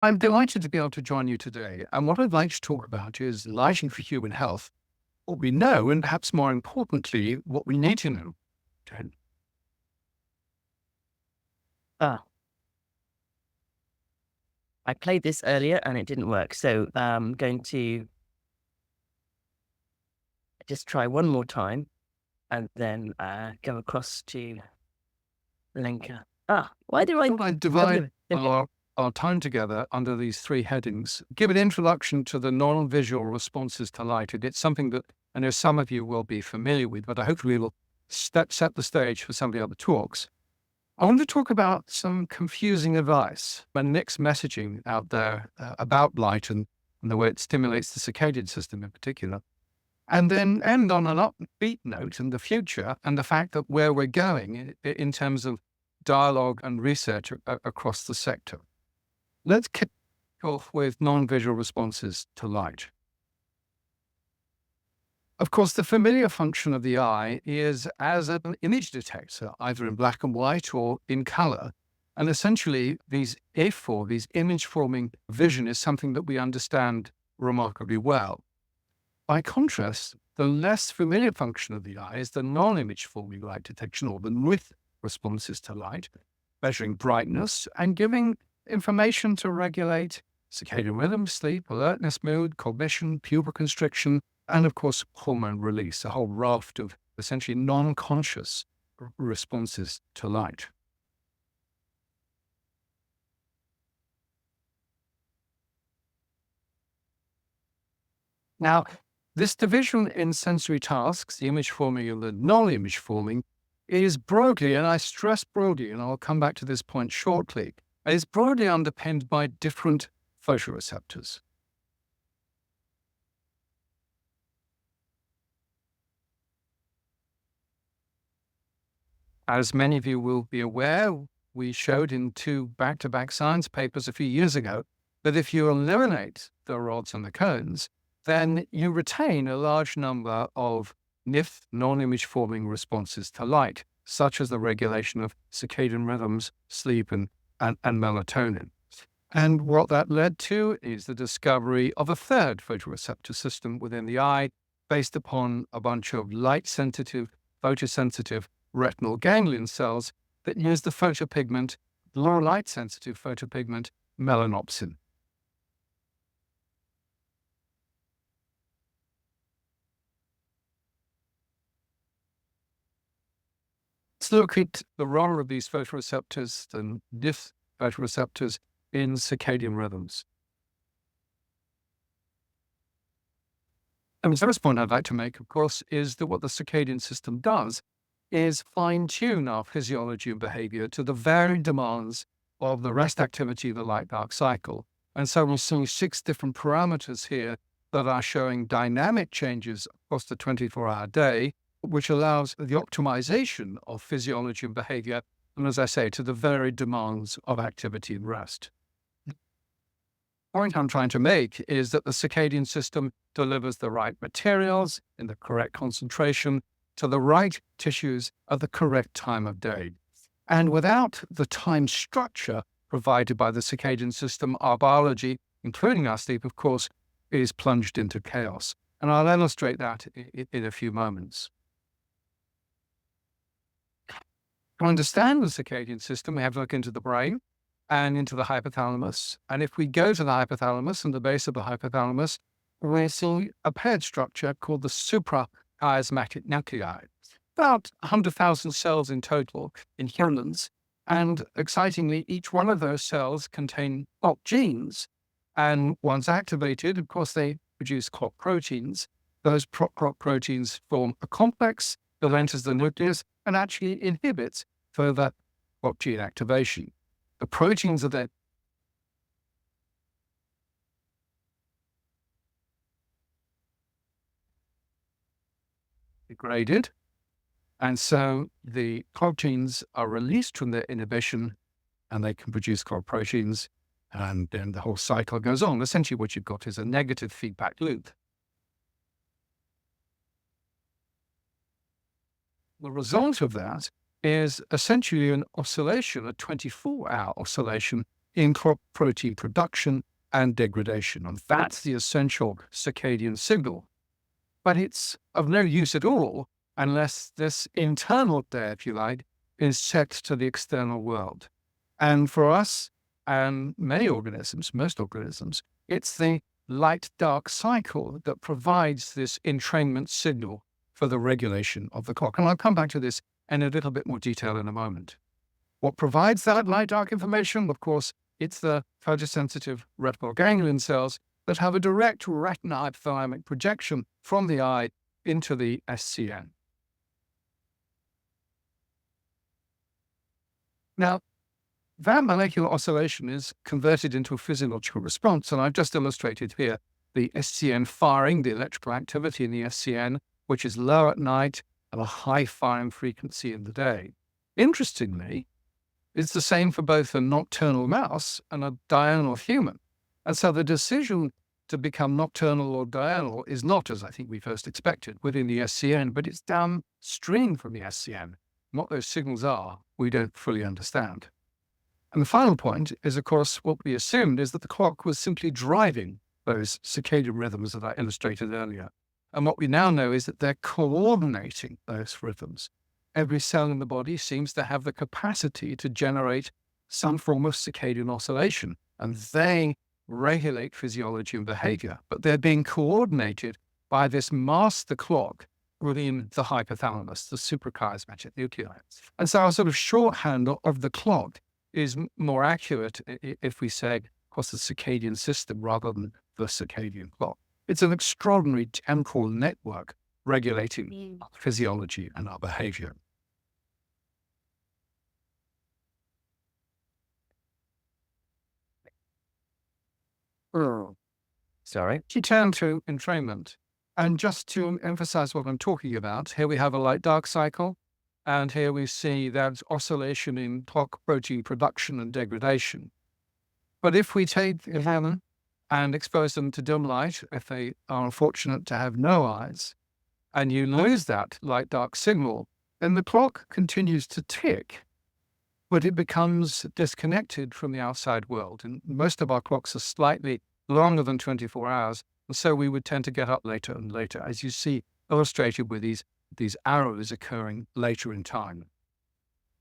I'm delighted to be able to join you today. And what I'd like to talk about is lighting for human health, what we know, and perhaps more importantly, what we need to know. Okay. Ah, I played this earlier and it didn't work. So I'm going to just try one more time and then go across to Lenka. Why do I? Thought I'd Oh, divide here we go. our time together under these three headings. Give an introduction to the non-visual responses to light. And it's something that I know some of you will be familiar with, but I hopefully will set the stage for some of the other talks. I want to talk about some confusing advice and mixed messaging out there about light and the way it stimulates the circadian system in particular. And then end on an upbeat note in the future and the fact that where we're going in terms of dialogue and research across the sector. Let's kick off with non-visual responses to light. Of course, the familiar function of the eye is as an image detector, either in black and white or in color. And essentially, these image-forming vision is something that we understand remarkably well. By contrast, the less familiar function of the eye is the non-image forming light detection, or the NWIF responses to light, measuring brightness and giving information to regulate circadian rhythm, sleep, alertness, mood, cognition, pupil constriction, and of course, hormone release, a whole raft of essentially non-conscious responses to light. Now, this division in sensory tasks, the image forming and the non-image forming, is broadly, and I stress broadly, and I'll come back to this point shortly, is broadly underpinned by different photoreceptors. As many of you will be aware, we showed in two back-to-back science papers a few years ago that if you eliminate the rods and the cones, then you retain a large number of NIF, non-image forming responses to light, such as the regulation of circadian rhythms, sleep, and melatonin. And what that led to is the discovery of a third photoreceptor system within the eye based upon a bunch of light-sensitive, photosensitive retinal ganglion cells that use the photopigment, low light-sensitive photopigment, melanopsin. Let's look at the role of these photoreceptors and NIF photoreceptors in circadian rhythms. And the first point I'd like to make, of course, is that what the circadian system does is fine-tune our physiology and behavior to the varying demands of the rest activity of the light-dark cycle. And so we're seeing 6 different parameters here that are showing dynamic changes across the 24-hour day, which allows the optimization of physiology and behavior, and as I say, to the varied demands of activity and rest. The point I'm trying to make is that the circadian system delivers the right materials in the correct concentration to the right tissues at the correct time of day. And without the time structure provided by the circadian system, our biology, including our sleep, of course, is plunged into chaos. And I'll illustrate that in a few moments. To understand the circadian system, we have to look into the brain and into the hypothalamus. And if we go to the hypothalamus and the base of the hypothalamus, we see a paired structure called the suprachiasmatic nuclei. About 100,000 cells in total in humans. And excitingly, each one of those cells contain clock genes. And once activated, of course, they produce clock proteins. Those clock proteins form a complex that enters the nucleus and actually inhibits further clock gene activation. The proteins are then degraded, and so the clock genes are released from their inhibition and they can produce clock proteins, and then the whole cycle goes on. Essentially, what you've got is a negative feedback loop. The result of that is essentially an oscillation, a 24-hour oscillation in clock protein production and degradation. And that's the essential circadian signal. But it's of no use at all unless this internal day, if you like, is set to the external world. And for us and many organisms, most organisms, it's the light-dark cycle that provides this entrainment signal for the regulation of the clock. And I'll come back to this in a little bit more detail in a moment. What provides that light-dark information? Of course, it's the photosensitive retinal ganglion cells that have a direct retina hypothalamic projection from the eye into the SCN. Now, that molecular oscillation is converted into a physiological response, and I've just illustrated here the SCN firing, the electrical activity in the SCN, which is low at night and a high firing frequency in the day. Interestingly, it's the same for both a nocturnal mouse and a diurnal human. And so the decision to become nocturnal or diurnal is not, as I think we first expected, within the SCN, but it's downstream from the SCN. What those signals are, we don't fully understand. And the final point is, of course, what we assumed is that the clock was simply driving those circadian rhythms that I illustrated earlier. And what we now know is that they're coordinating those rhythms. Every cell in the body seems to have the capacity to generate some form of circadian oscillation, and they regulate physiology and behavior, but they're being coordinated by this master clock within the hypothalamus, the suprachiasmatic nuclei. And so our sort of shorthand of the clock is more accurate if we say, of course, the circadian system rather than the circadian clock. It's an extraordinary temporal network regulating physiology and our behavior. Sorry. To turn to entrainment, and just to emphasize what I'm talking about, here we have a light-dark cycle, and here we see that oscillation in clock protein production and degradation. But if we take them and expose them to dim light, if they are unfortunate to have no eyes, and you lose that light-dark signal, then the clock continues to tick, but it becomes disconnected from the outside world. And most of our clocks are slightly longer than 24 hours, and so we would tend to get up later and later, as you see illustrated with these arrows occurring later in time.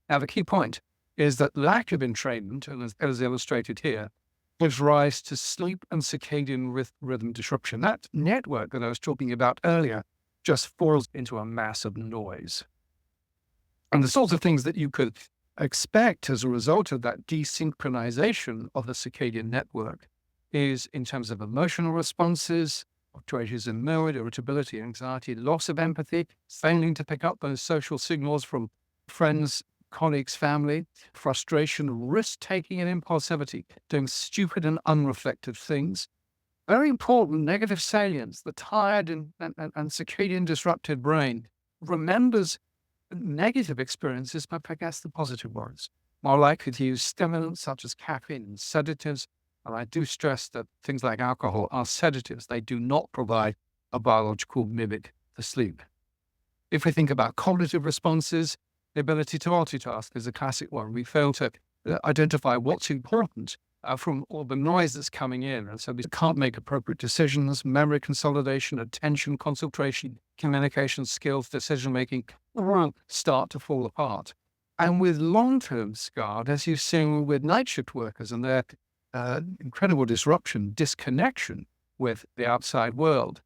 Now, the key point is that lack of entrainment, and as illustrated here, gives rise to sleep and circadian rhythm disruption. That network that I was talking about earlier just falls into a mass of noise. And the sorts of things that you could expect as a result of that desynchronization of the circadian network is in terms of emotional responses, fluctuations in mood, irritability, anxiety, loss of empathy, failing to pick up those social signals from friends, colleagues, family, frustration, risk-taking and impulsivity, doing stupid and unreflective things. Very important, negative salience. The tired and circadian disrupted brain remembers negative experiences but forgets the positive ones. More likely to use stimulants such as caffeine and sedatives. And I do stress that things like alcohol are sedatives. They do not provide a biological mimic for sleep. If we think about cognitive responses, the ability to multitask is a classic one. We fail to identify what's important from all the noise that's coming in. And so we can't make appropriate decisions, memory consolidation, attention, concentration, communication skills, decision-making will start to fall apart. And with long-term scarred, as you've seen with night shift workers and their incredible disruption, disconnection with the outside world,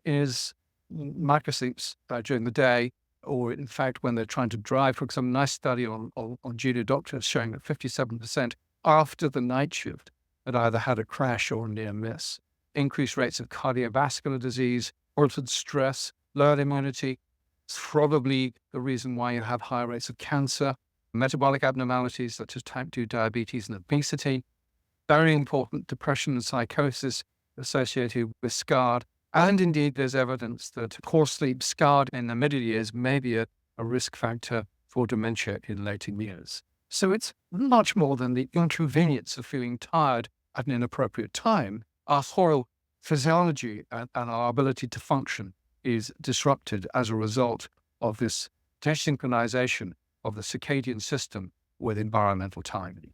is microsleeps during the day, or in fact, when they're trying to drive. For some nice study on junior doctors showing that 57% after the night shift had either had a crash or a near miss. Increased rates of cardiovascular disease, altered stress, lowered immunity. It's probably the reason why you have high rates of cancer, metabolic abnormalities such as type 2 diabetes and obesity. Very important, depression and psychosis associated with SCARD. And indeed, there's evidence that poor sleep, SCARD in the middle years, may be a risk factor for dementia in later years. So it's much more than the inconvenience of feeling tired at an inappropriate time. Our whole physiology and our ability to function is disrupted as a result of this desynchronization of the circadian system with environmental timing.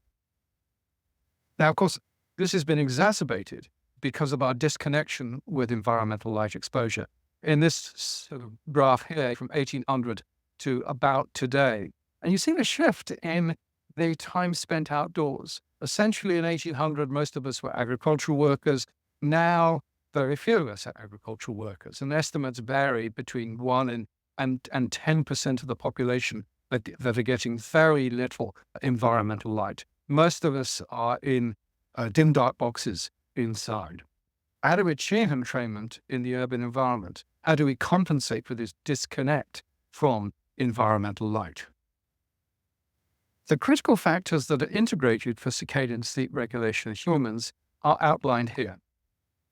Now, of course, this has been exacerbated because of our disconnection with environmental light exposure. In this sort of graph here from 1800 to about today, and you see the shift in the time spent outdoors. Essentially in 1800, most of us were agricultural workers. Now, very few of us are agricultural workers, and estimates vary between 1 and 10% of the population that are getting very little environmental light. Most of us are in dim dark boxes inside. How do we achieve entrainment in the urban environment? How do we compensate for this disconnect from environmental light? The critical factors that are integrated for circadian sleep regulation in humans are outlined here.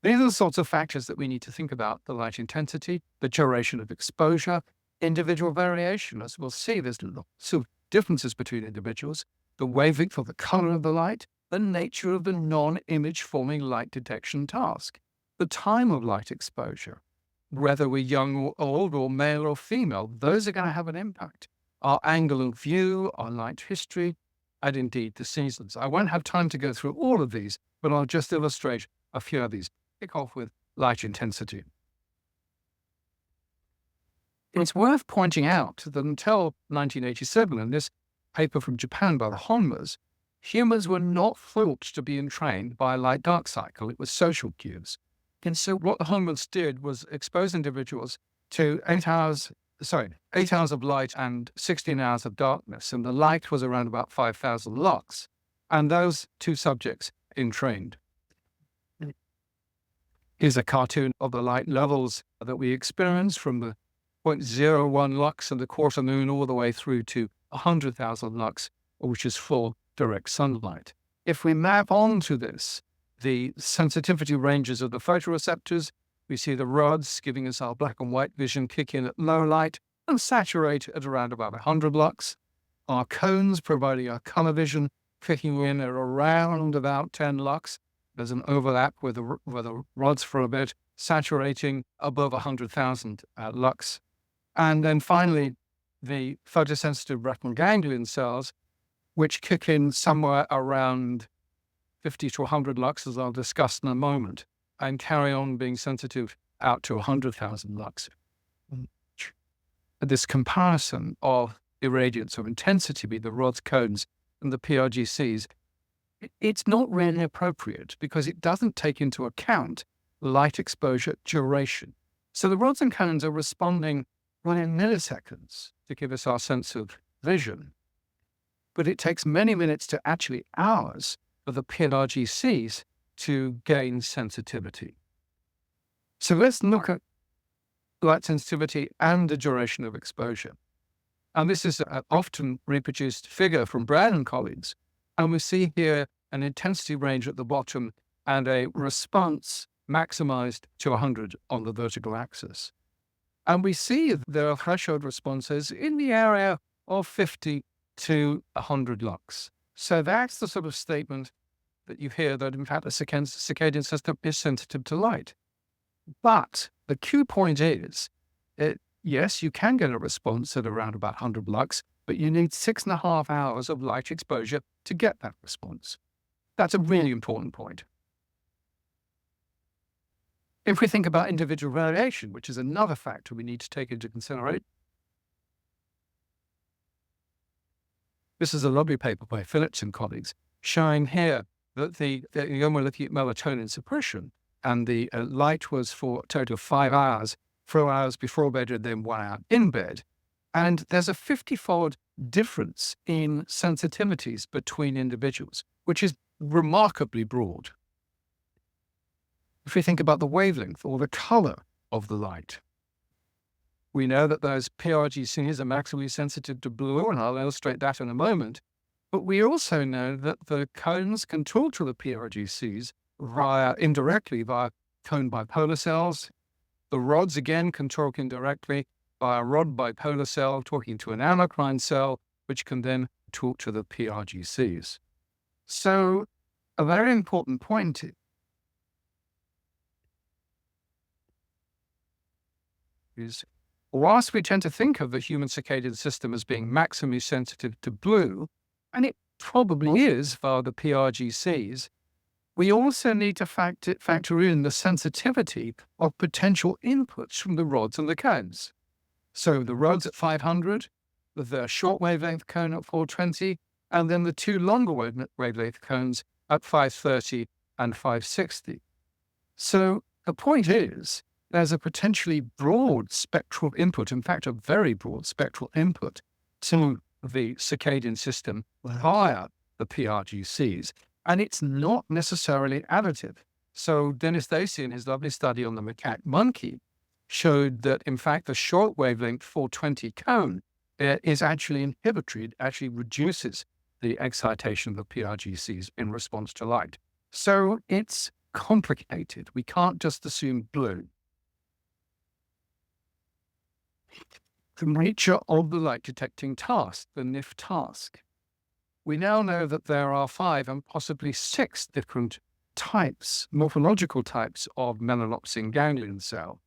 These are the sorts of factors that we need to think about: the light intensity, the duration of exposure, individual variation. As we'll see, there's lots of differences between individuals, the wavelength or the color of the light, the nature of the non-image forming light detection task, the time of light exposure, whether we're young or old or male or female. Those are going to have an impact. Our angle of view, our light history, and indeed the seasons. I won't have time to go through all of these, but I'll just illustrate a few of these. Kick off with light intensity. It's worth pointing out that until 1987, in this paper from Japan by the Honmas, humans were not thought to be entrained by a light-dark cycle. It was social cues. And so what the Honmas did was expose individuals to 8 hours of light and 16 hours of darkness. And the light was around about 5,000 lux. And those two subjects entrained. Here's a cartoon of the light levels that we experience from the 0.01 lux and the quarter moon all the way through to 100,000 lux, which is full direct sunlight. If we map onto this, the sensitivity ranges of the photoreceptors, we see the rods giving us our black and white vision kick in at low light and saturate at around about 100 lux. Our cones providing our color vision kicking in at around about 10 lux. There's an overlap with the rods for a bit, saturating above 100,000 lux. And then finally, the photosensitive retinal ganglion cells, which kick in somewhere around 50 to 100 lux, as I'll discuss in a moment, and carry on being sensitive out to 100,000 lux. This comparison of irradiance or intensity, be the rods, cones, and the PRGCs, it's not really appropriate because it doesn't take into account light exposure duration. So the rods and cones are responding within milliseconds to give us our sense of vision. But it takes many minutes to actually hours for the PRGCs to gain sensitivity. So let's look at light sensitivity and the duration of exposure. And this is an often reproduced figure from Brown and colleagues. And we see here an intensity range at the bottom and a response maximized to 100 on the vertical axis. And we see there are threshold responses in the area of 50 to 100 lux. So that's the sort of statement that you hear, that in fact the circadian system is sensitive to light. But the key point is, yes, you can get a response at around about 100 lux, but you need 6.5 hours of light exposure to get that response. That's a really important point. If we think about individual variation, which is another factor we need to take into consideration, this is a lovely paper by Phillips and colleagues showing here that when we're looking at melatonin suppression, and the light was for a total of 5 hours, 4 hours before bed and then 1 hour in bed. And there's a 50-fold difference in sensitivities between individuals, which is remarkably broad. If we think about the wavelength or the color of the light, we know that those PRGCs are maximally sensitive to blue, and I'll illustrate that in a moment. But we also know that the cones can talk to the PRGCs indirectly via cone bipolar cells. The rods, again, can talk indirectly via rod bipolar cell talking to an anocline cell, which can then talk to the PRGCs. So a very important point is, whilst we tend to think of the human circadian system as being maximally sensitive to blue, and it probably is via the PRGCs, We also need to factor in the sensitivity of potential inputs from the rods and the cones. So the rods at 500, the short wavelength cone at 420, and then the two longer wavelength cones at 530 and 560. So the point is, there's a potentially broad spectral input, in fact, a very broad spectral input to the circadian system via the PRGCs, and it's not necessarily additive. So Dennis Dacey, in his lovely study on the macaque monkey, showed that, in fact, the short wavelength 420 cone is actually inhibitory. It actually reduces the excitation of the PRGCs in response to light. So it's complicated. We can't just assume blue. The nature of the light detecting task, the NIF task. We now know that there are 5 and possibly 6 different types, morphological types of melanopsin ganglion cell.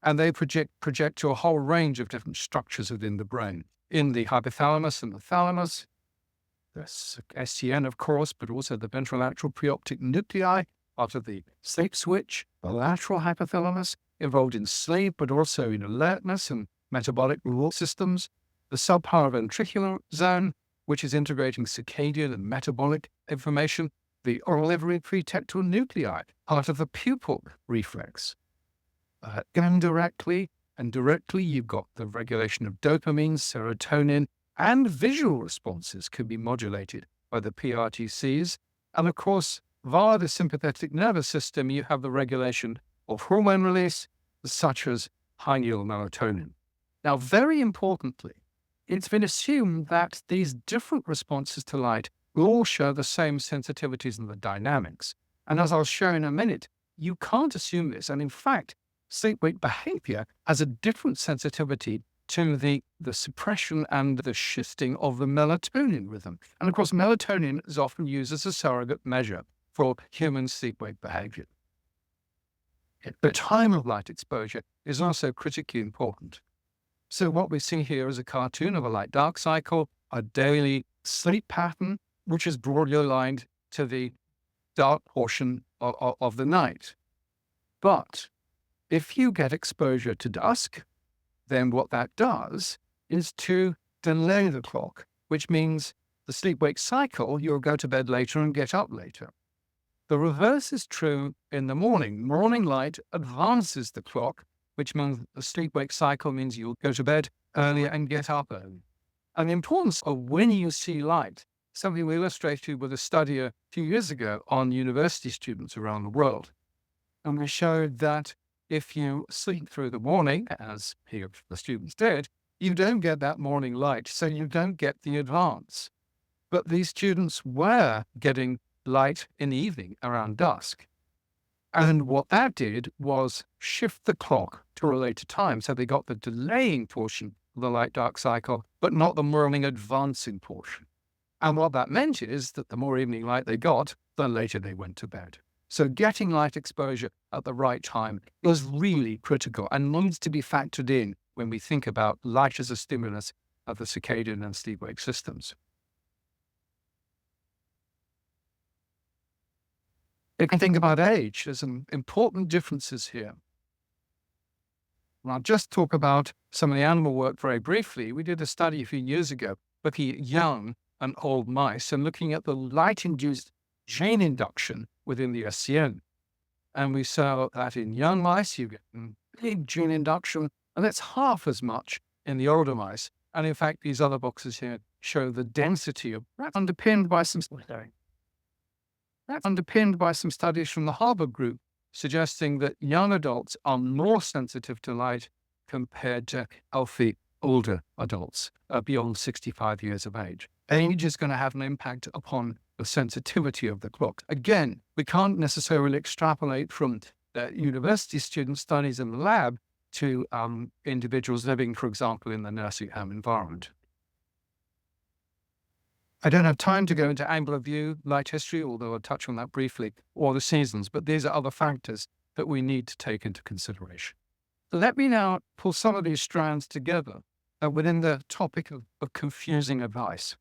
And they project to a whole range of different structures within the brain. In the hypothalamus and the thalamus, there's SCN, of course, but also the ventrolateral preoptic nuclei, part of the sleep switch, the lateral hypothalamus, involved in sleep, but also in alertness and metabolic reward systems, the subparaventricular zone, which is integrating circadian and metabolic information, the olivary pretectal nuclei, part of the pupil reflex. Indirectly and directly, you've got the regulation of dopamine, serotonin, and visual responses can be modulated by the PRTCs. And of course, via the sympathetic nervous system, you have the regulation of hormone release, such as high-yield melatonin. Now, very importantly, it's been assumed that these different responses to light will all share the same sensitivities and the dynamics. And as I'll show in a minute, you can't assume this. And in fact, sleep-wake behavior has a different sensitivity to the suppression and the shifting of the melatonin rhythm. And of course, melatonin is often used as a surrogate measure for human sleep-wake behavior. The time of light exposure is also critically important. So what we see here is a cartoon of a light-dark cycle, a daily sleep pattern, which is broadly aligned to the dark portion of the night. But if you get exposure to dusk, then what that does is to delay the clock, which means the sleep-wake cycle, you'll go to bed later and get up later. The reverse is true in the morning. Morning light advances the clock, which means the sleep-wake cycle means you'll go to bed earlier and get up early. And the importance of when you see light, something we illustrated with a study a few years ago on university students around the world. And we showed that if you sleep through the morning, as here the students did, you don't get that morning light, so you don't get the advance. But these students were getting light in the evening around dusk. And what that did was shift the clock to a later time. So they got the delaying portion of the light-dark cycle, but not the morning advancing portion. And what that meant is that the more evening light they got, the later they went to bed. So getting light exposure at the right time is really critical and needs to be factored in when we think about light as a stimulus of the circadian and sleep-wake systems. If you think about age, there's some important differences here. And I'll just talk about some of the animal work very briefly. We did a study a few years ago looking at young and old mice and looking at the light-induced gene induction within the SCN. And we saw that in young mice, you get big gene induction, and that's half as much in the older mice. And in fact, these other boxes here show the density of that's underpinned by some studies from the Harvard group suggesting that young adults are more sensitive to light compared to healthy older adults beyond 65 years of age. Age is going to have an impact upon the sensitivity of the clock. Again, we can't necessarily extrapolate from the university student studies in the lab to individuals living, for example, in the nursing home environment. I don't have time to go into angular view, light history, although I'll touch on that briefly, or the seasons, but these are other factors that we need to take into consideration. So let me now pull some of these strands together within the topic of confusing advice.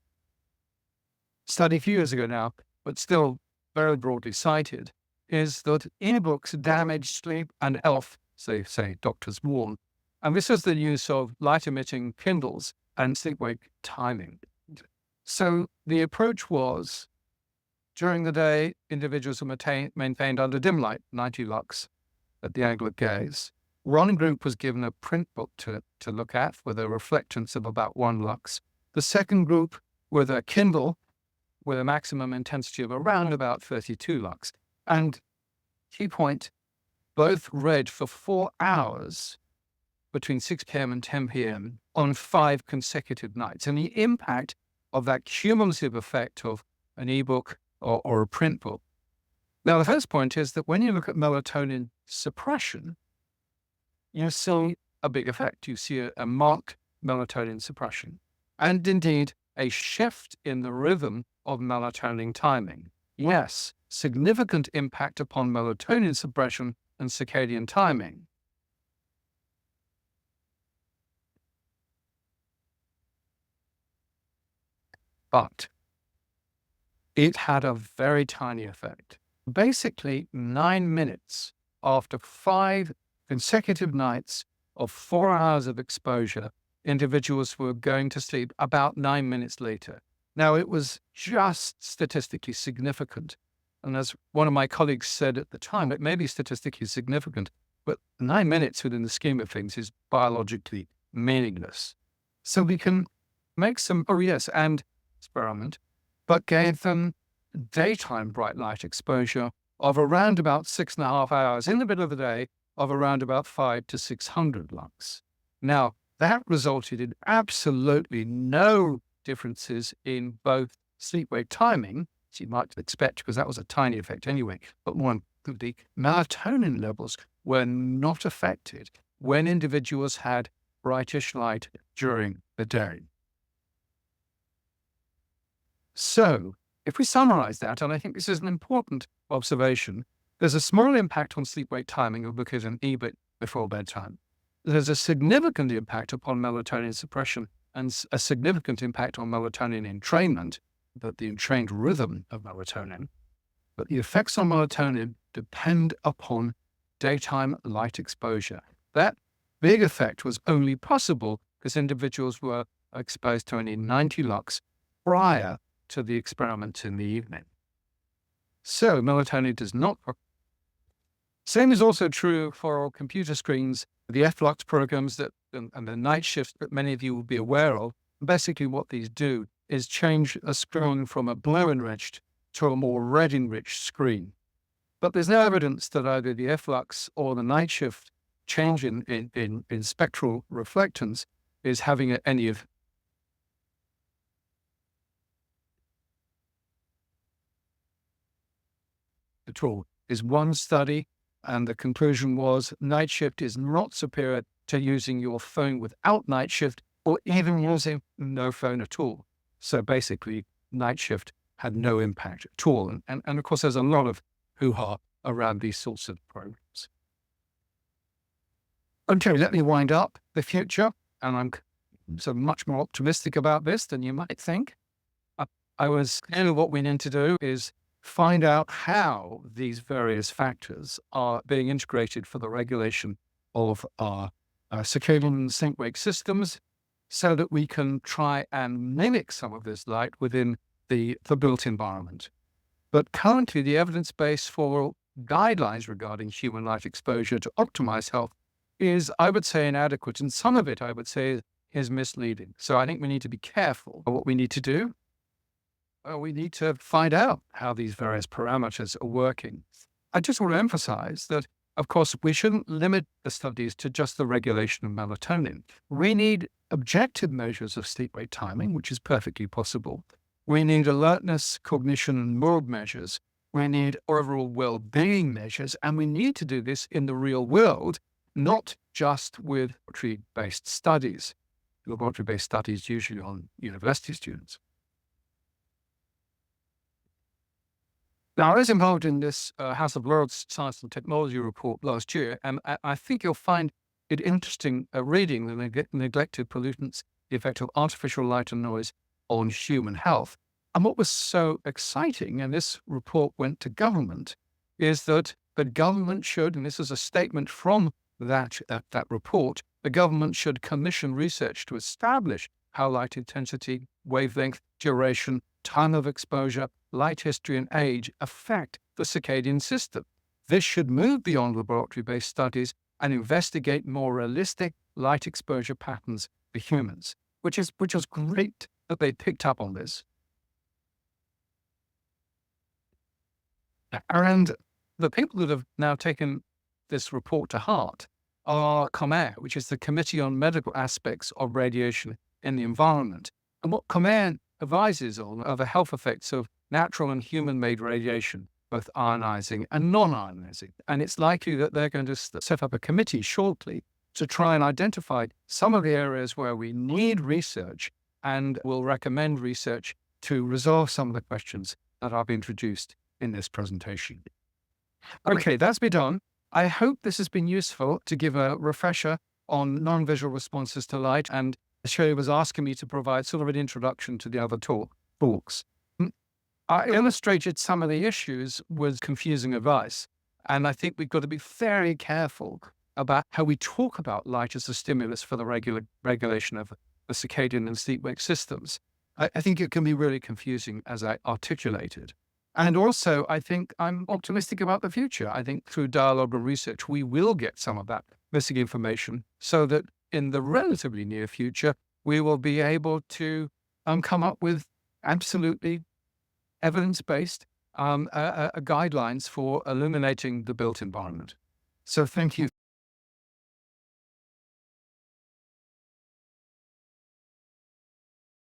Study a few years ago now, but still very broadly cited, is that ebooks damage sleep and health, say doctors warn. And this is the use of light-emitting Kindles and sleep-wake timing. So the approach was, during the day, individuals were maintained under dim light, 90 lux, at the angle of gaze. One group was given a print book to look at with a reflectance of about 1 lux. The second group with a Kindle with a maximum intensity of around about 32 lux. And key point, both read for 4 hours between 6 p.m. and 10 p.m. on 5 consecutive nights. And the impact of that cumulative effect of an ebook or a print book. Now, the first point is that when you look at melatonin suppression, you see a big effect. You see a marked melatonin suppression, and indeed a shift in the rhythm of melatonin timing. Yes, significant impact upon melatonin suppression and circadian timing. But it had a very tiny effect. Basically, 9 minutes after 5 consecutive nights of 4 hours of exposure, individuals were going to sleep about 9 minutes later. Now, it was just statistically significant. And as one of my colleagues said at the time, it may be statistically significant, but 9 minutes within the scheme of things is biologically meaningless. So we can make some, and experiment, but gave them daytime bright light exposure of around about 6.5 hours in the middle of the day of around about 500 to 600 lux. Now, that resulted in absolutely no differences in both sleep-wake timing, as you might expect, because that was a tiny effect anyway, but more importantly, melatonin levels were not affected when individuals had brightish light during the day. So, if we summarize that, and I think this is an important observation, there's a small impact on sleep-wake timing of looking at an ebook before bedtime. There's a significant impact upon melatonin suppression and a significant impact on melatonin entrainment, but the entrained rhythm of melatonin. But the effects on melatonin depend upon daytime light exposure. That big effect was only possible because individuals were exposed to only 90 lux prior to the experiment in the evening. So melatonin does not. Same is also true for computer screens, the F-Lux programs that and the night shift that many of you will be aware of. Basically what these do is change a screen from a blue-enriched to a more red-enriched screen. But there's no evidence that either the F-Lux or the night shift change in spectral reflectance is having any of at all. Is one study, and the conclusion was night shift is not superior to using your phone without night shift or even using no phone at all. So basically, night shift had no impact at all. And of course, there's a lot of hoo-ha around these sorts of programs. Okay, let me wind up the future, and I'm so much more optimistic about this than you might think. What we need to do is find out how these various factors are being integrated for the regulation of our circadian and sync-wake systems so that we can try and mimic some of this light within the built environment. But currently, the evidence base for guidelines regarding human light exposure to optimize health is, I would say, inadequate. And some of it, I would say, is misleading. So I think we need to be careful of what we need to do. We need to find out how these various parameters are working. I just want to emphasize that, of course, we shouldn't limit the studies to just the regulation of melatonin. We need objective measures of sleep-wake timing, which is perfectly possible. We need alertness, cognition, and mood measures. We need overall well-being measures, and we need to do this in the real world, not just with laboratory-based studies. Laboratory-based studies usually on university students. Now, I was involved in this House of Lords Science and Technology report last year, and I think you'll find it interesting reading the neglected pollutants, the effect of artificial light and noise on human health. And what was so exciting, and this report went to government, is that the government should, and this is a statement from that report, the government should commission research to establish how light intensity, wavelength, duration, time of exposure, light history, and age affect the circadian system. This should move beyond laboratory-based studies and investigate more realistic light exposure patterns for humans, which is great that they picked up on this. And the people that have now taken this report to heart are COMER, which is the Committee on Medical Aspects of Radiation in the Environment. And what COMER advises on are the health effects of natural and human-made radiation, both ionizing and non-ionizing. And it's likely that they're going to set up a committee shortly to try and identify some of the areas where we need research and will recommend research to resolve some of the questions that I've introduced in this presentation. Okay, that's been done. I hope this has been useful to give a refresher on non-visual responses to light, and Shirley was asking me to provide sort of an introduction to the other talks. I illustrated some of the issues with confusing advice, and I think we've got to be very careful about how we talk about light as a stimulus for the regulation of the circadian and sleep-wake systems. I think it can be really confusing, as I articulated. And also, I think I'm optimistic about the future. I think through dialogue and research, we will get some of that missing information so that in the relatively near future, we will be able to come up with absolutely evidence-based guidelines for illuminating the built environment. So thank you